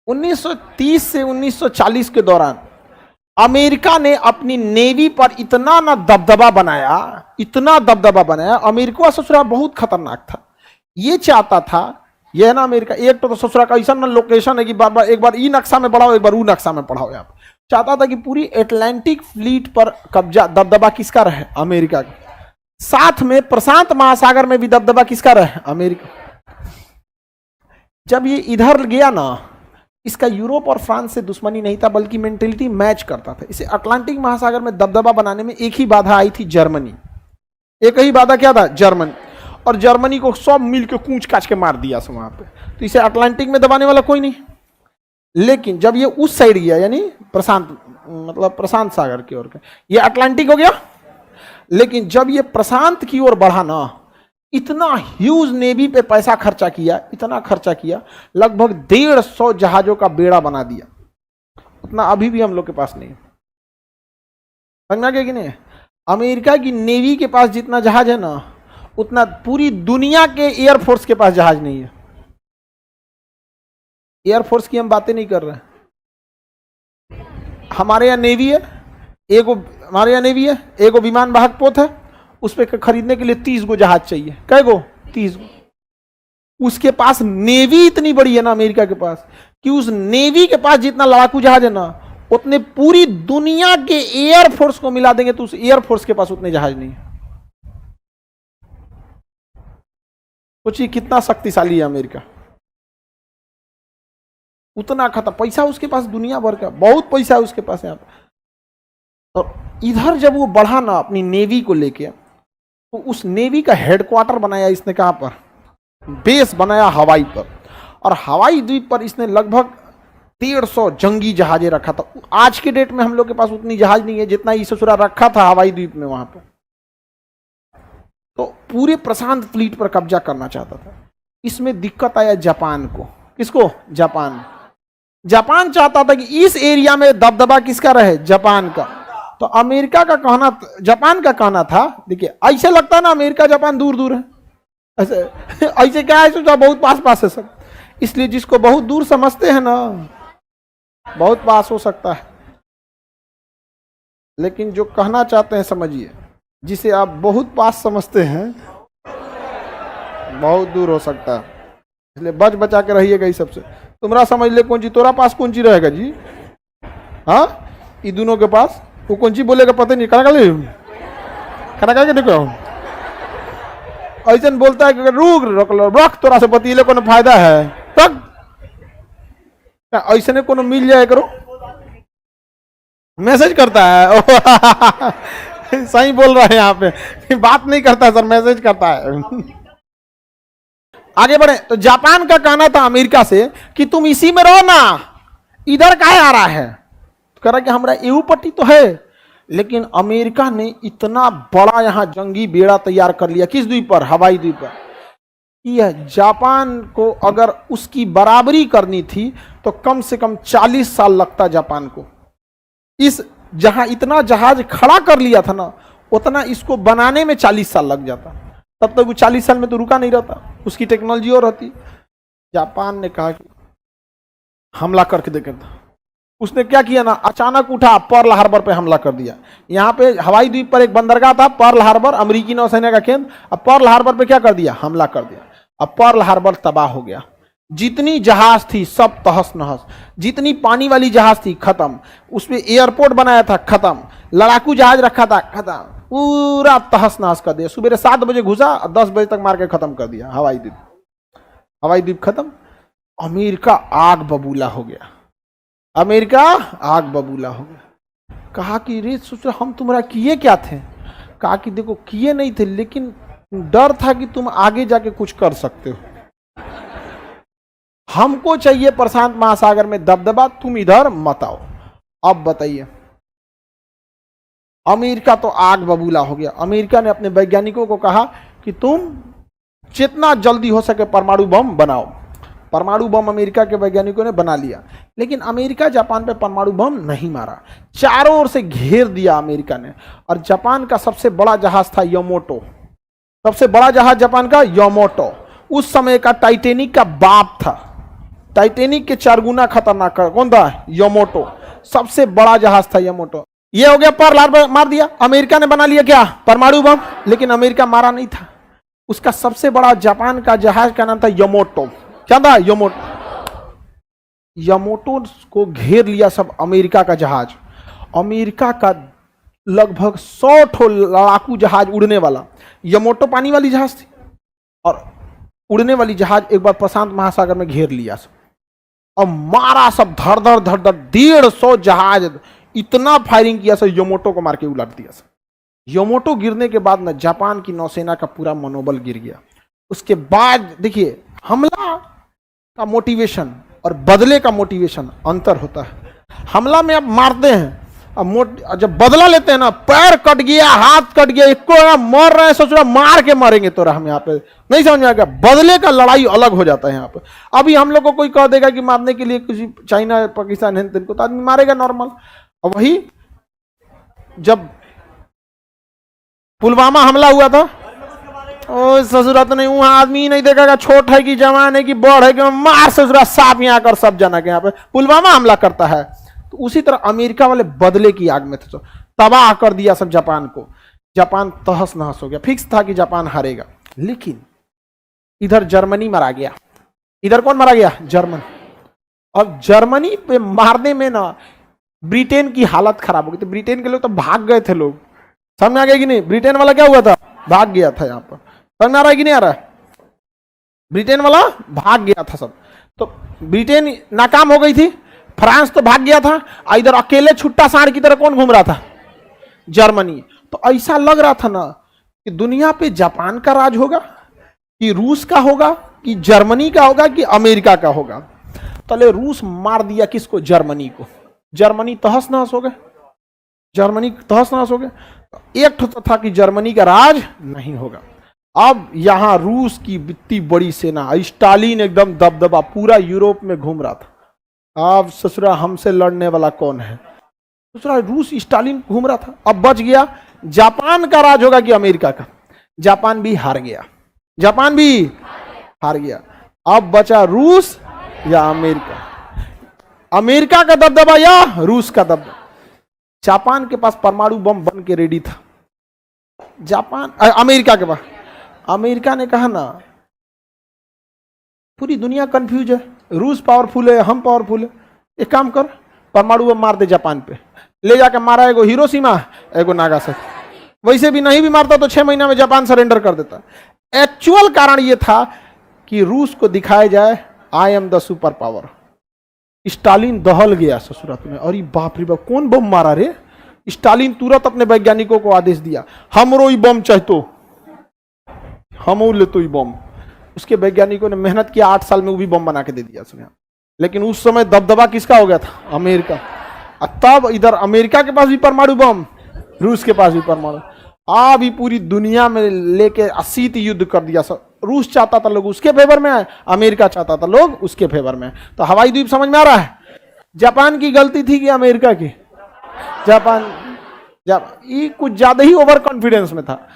1930 से 1940 के दौरान अमेरिका ने अपनी नेवी पर इतना ना दबदबा बनाया, इतना दबदबा बनाया। अमेरिका ससुरा बहुत खतरनाक था। ये चाहता था, ये है ना अमेरिका, एक तो ससुरा का ऐसा ना लोकेशन है कि बार बार एक बार ई नक्शा में पढ़ाओ, एक बार वो नक्शा में पढ़ाओ। आप चाहता था कि पूरी अटलांटिक फ्लीट पर कब्जा, दबदबा किसका रहे? अमेरिका का। साथ में प्रशांत महासागर में भी दबदबा किसका रहे? अमेरिका। जब ये इधर गया ना, इसका यूरोप और फ्रांस से दुश्मनी नहीं था, बल्कि मेंटेलिटी मैच करता था। इसे अटलांटिक महासागर में दबदबा बनाने में एक ही बाधा आई थी, जर्मनी। एक ही बाधा क्या था? जर्मनी। और जर्मनी को सब मिलकर कूच काच के मार दिया वहां पे। तो इसे अटलांटिक में दबाने वाला कोई नहीं। लेकिन जब ये उस साइड गया, यानी प्रशांत, मतलब प्रशांत सागर की ओर, ये अटलांटिक हो गया। लेकिन जब ये प्रशांत की ओर बढ़ा ना, इतना ह्यूज नेवी पे पैसा खर्चा किया, इतना खर्चा किया, लगभग 150 जहाजों का बेड़ा बना दिया। उतना अभी भी हम लोग के पास नहीं है। समझना क्या कि नहीं? अमेरिका की नेवी के पास जितना जहाज है ना, उतना पूरी दुनिया के एयरफोर्स के पास जहाज नहीं है। एयरफोर्स की हम बातें नहीं कर रहे हैं। हमारे यहाँ नेवी है, हमारे यहाँ नेवी है, एगो विमान वाहक पोत है, उस पर खरीदने के लिए 30 गो जहाज चाहिए। कै गो? 30 गो। उसके पास नेवी इतनी बड़ी है ना अमेरिका के पास, कि उस नेवी के पास जितना लड़ाकू जहाज है ना, उतने पूरी दुनिया के एयरफोर्स को मिला देंगे तो उस एयरफोर्स के पास उतने जहाज नहीं है। सोचिए कितना शक्तिशाली है अमेरिका। उतना खत्म पैसा उसके पास, दुनिया भर का बहुत पैसा है उसके पास यहाँ पे। और इधर जब वो बढ़ा ना अपनी नेवी को लेके, तो उस नेवी का हेडक्वार्टर बनाया इसने कहां पर? बेस बनाया हवाई पर। और हवाई द्वीप पर इसने लगभग 150 जंगी जहाजें रखा था। आज के डेट में हम लोग के पास उतनी जहाज नहीं है जितना ये ससुरा रखा था हवाई द्वीप में वहां पर। तो पूरे प्रशांत फ्लीट पर कब्जा करना चाहता था। इसमें दिक्कत आया जापान को। किसको? जापान। जापान चाहता था कि इस एरिया में दबदबा किसका रहे? जापान का। तो अमेरिका का कहना, जापान का कहना था, देखिए ऐसे लगता है ना अमेरिका जापान दूर दूर है, ऐसे क्या है, सोचा बहुत पास पास है सब। इसलिए जिसको बहुत दूर समझते हैं ना, बहुत पास हो सकता है। लेकिन जो कहना चाहते हैं समझिए, जिसे आप बहुत पास समझते हैं बहुत दूर हो सकता है। इसलिए बच बचा के रहिएगा इस सबसे। तुम्हारा समझ ले कौन ची, तोरा पास कौन ची रहेगा जी? हाँ, ये दोनों के पास वो कौन ची बोलेगा पता नहीं। करा के देखो, ऐसा बोलता है कि रुक तोरा से बतीले को फायदा है, ऐसे को मिल जाए करो। मैसेज करता है सही बोल रहा है यहाँ पे, बात नहीं करता सर, मैसेज करता है। आगे बढ़े तो जापान का कहना था अमेरिका से कि तुम इसी में रहो ना, इधर काहे आ रहा है? तो कह रहा कि हमारा एऊ पट्टी तो है, लेकिन अमेरिका ने इतना बड़ा यहां जंगी बेड़ा तैयार कर लिया। किस द्वीप पर? हवाई द्वीप पर। यह जापान को अगर उसकी बराबरी करनी थी तो कम से कम 40 साल लगता जापान को। इस जहां इतना जहाज खड़ा कर लिया था ना, उतना इसको बनाने में 40 साल लग जाता। तब तक वो 40 साल में तो रुका नहीं रहता, उसकी टेक्नोलॉजी और रहती। जापान ने कहा कि हमला करके देखेगा। उसने क्या किया ना, अचानक उठा, पर्ल हार्बर पे हमला कर दिया। यहाँ पे हवाई द्वीप पर एक बंदरगाह था पर्ल हार्बर, अमेरिकी नौसेना का केंद्र। अब पर्ल हार्बर पे क्या कर दिया? हमला कर दिया। अब पर्ल हार्बर तबाह हो गया। जितनी जहाज थी सब तहस नहस, जितनी पानी वाली जहाज थी खत्म, उसमें एयरपोर्ट बनाया था खत्म, लड़ाकू जहाज रखा था खत्म, पूरा तहस नहस कर दिया। सुबह 7 बजे घुसा, 10 बजे तक मार के खत्म कर दिया हवाई द्वीप। हवाई द्वीप खत्म। अमेरिका आग बबूला हो गया। अमेरिका आग बबूला हो गया। कहा कि रे सोचो हम तुम्हारा किए क्या थे? कहा कि देखो किए नहीं थे, लेकिन डर था कि तुम आगे जाके कुछ कर सकते हो। हमको चाहिए प्रशांत महासागर में दबदबा, तुम इधर मत आओ। अब बताइए, अमेरिका तो आग बबूला हो गया। अमेरिका ने अपने वैज्ञानिकों को कहा कि तुम जितना जल्दी हो सके परमाणु बम बनाओ। परमाणु बम अमेरिका के वैज्ञानिकों ने बना लिया, लेकिन अमेरिका जापान पे परमाणु बम नहीं मारा। चारों ओर से घेर दिया अमेरिका ने। और जापान का सबसे बड़ा जहाज था यामाटो। सबसे बड़ा जहाज जापान का यामाटो, उस समय का टाइटैनिक का बाप था। टाइटेनिक के 4 गुना खतरनाक कौन था? यामाटो, सबसे बड़ा जहाज था यामाटो। ये हो गया, पर्ल हार्बर मार दिया। अमेरिका ने बना लिया क्या? परमाणु बम। लेकिन अमेरिका मारा नहीं था, उसका सबसे बड़ा जापान का जहाज का नाम था यामाटो। क्या था? यामाटो। यामाटो को घेर लिया सब अमेरिका का जहाज। अमेरिका का लगभग 100 ठो लड़ाकू जहाज उड़ने वाला, यामाटो पानी वाली जहाज थी, और उड़ने वाली जहाज एक बार प्रशांत महासागर में घेर लिया सब, और मारा सब धड़ धड़ धड़ धड़। 150 जहाज, इतना फायरिंग किया सब, यामाटो को मार के उलट दिया सब। यामाटो गिरने के बाद न जापान की नौसेना का पूरा मनोबल गिर गया। उसके बाद देखिए, हमला का मोटिवेशन और बदले का मोटिवेशन अंतर होता है। हमला में आप मारते हैं, अब जब बदला लेते हैं ना, पैर कट गया, हाथ कट गया, एक को मर रहे हैं, सोच रहा मार के मारेंगे तो हम यहाँ पे नहीं समझ में आएगा। बदले का लड़ाई अलग हो जाता है यहाँ पे। अभी हम लोग को कोई कह देगा कि मारने के लिए किसी चाइना पाकिस्तान है तो आदमी मारेगा नॉर्मल। और वही जब पुलवामा हमला हुआ था, ओ ससुरा तो नहीं, वहां आदमी नहीं देखेगा छोट है कि जवान है कि बड़ है कि मार ससुरा साफ यहाँ कर सब जना के यहाँ पे पुलवामा हमला करता है। तो उसी तरह अमेरिका वाले बदले की आग में थे, तो तबाह कर दिया सब जापान को। जापान तहस नहस हो गया। फिक्स था कि जापान हारेगा, लेकिन इधर जर्मनी मारा गया। इधर कौन मारा गया? जर्मनी। अब जर्मनी पे मारने में ना ब्रिटेन की हालत खराब हो गई। तो ब्रिटेन के लोग तो भाग गए थे। लोग समझ में आ गया कि नहीं? ब्रिटेन वाला क्या हुआ था? भाग गया था। यहाँ पर समझ में आ रहा है कि नहीं आ रहा है? ब्रिटेन वाला भाग गया था सब। तो ब्रिटेन नाकाम हो गई थी, फ्रांस तो भाग गया था, इधर अकेले छुट्टा सांड की तरह कौन घूम रहा था? जर्मनी। तो ऐसा लग रहा था ना कि दुनिया पे जापान का राज होगा, कि रूस का होगा, कि जर्मनी का होगा, कि अमेरिका का होगा। तले रूस मार दिया किसको? जर्मनी को। जर्मनी तहस नहस हो गए। जर्मनी तहस नहस हो गए। एक तो था कि जर्मनी का राज नहीं होगा। अब यहां रूस की इतनी बड़ी सेना, स्टालिन एकदम दबदबा पूरा यूरोप में घूम रहा था। अब ससुरा हमसे लड़ने वाला कौन है? ससुरा रूस स्टालिन घूम रहा था। अब बच गया जापान का राज होगा कि अमेरिका का? जापान भी हार गया। जापान भी हार गया। अब बचा रूस या अमेरिका? अमेरिका का दबदबा या रूस का दबदबा? जापान के पास परमाणु बम बन के रेडी था। अमेरिका के पास, अमेरिका ने कहा ना पूरी दुनिया कंफ्यूज है, रूस पावरफुल है, हम पावरफुल है, एक काम कर परमाणु बम मार दे जापान पे। ले जाकर मारा एगो हिरोशिमा, एगो नागासाकी। वैसे भी नहीं भी मारता तो 6 महीना में जापान सरेंडर कर देता। एक्चुअल कारण यह था कि रूस को दिखाया जाए I am the super power. Stalin दहल गया ससुरात में। अरे बाप रे बाप, कौन बम मारा रे? स्टालिन तुरंत अपने वैज्ञानिकों को आदेश दिया, हमरो ही बम चाहिए, हम ले तो ही बम। उसके वैज्ञानिकों ने मेहनत किया, 8 साल में वो भी बम बना के दे दिया उसने। लेकिन उस समय दबदबा किसका हो गया था? अमेरिका। तब इधर अमेरिका के पास भी परमाणु बम, रूस के पास भी परमाणु। अभी पूरी दुनिया में लेके शीत युद्ध कर दिया सब। रूस चाहता था लोग उसके फेवर में आए, अमेरिका चाहता था लोग उसके फेवर में। तो हवाई द्वीप समझ में आ रहा है? जापान की गलती थी कि अमेरिका की? जापान ये कुछ ज्यादा ही ओवर कॉन्फिडेंस में था।